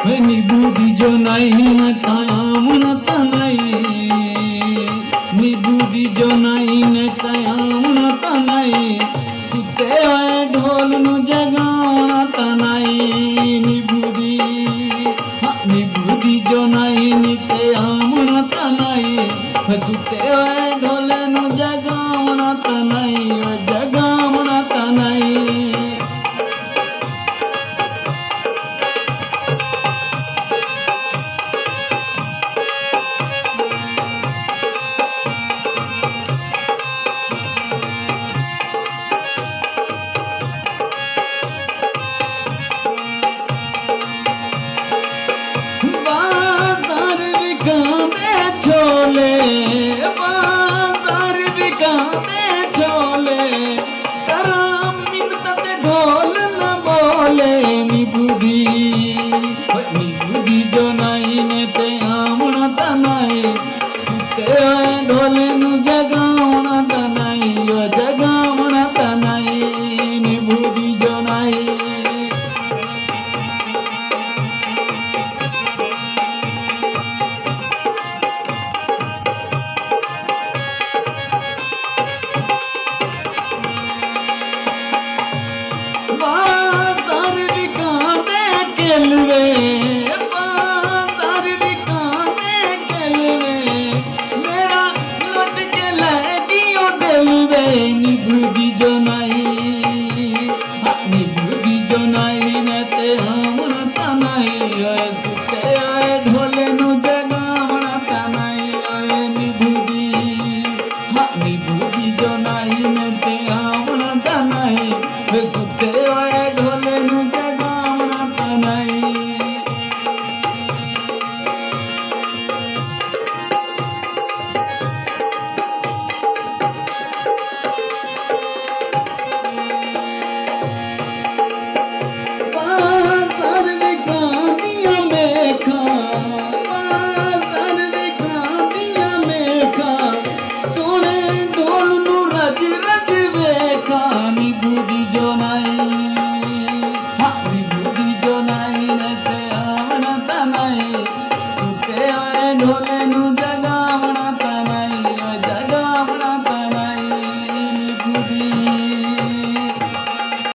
निबुदी जो नहीं न कयामत नहीं, निबुदी जो नहीं न कयामत नहीं, सुते हुए ढोल नु जगावत नहीं। निबुदी निबुदी जो नहीं न कयामत नहीं, सुते हुए ढोल नु जगावत नहीं, जगावत नहीं। छोले बाजार बिकाते छोले, करम मिन्नत ढोल न बोले। निबुदी निबुदी जो नहीं ने ते आमणत नहीं, सुते ढोल नु जगावणत नहीं, जगावणत नहीं। निबुदी जो नहीं बाजार बिकाते केलवे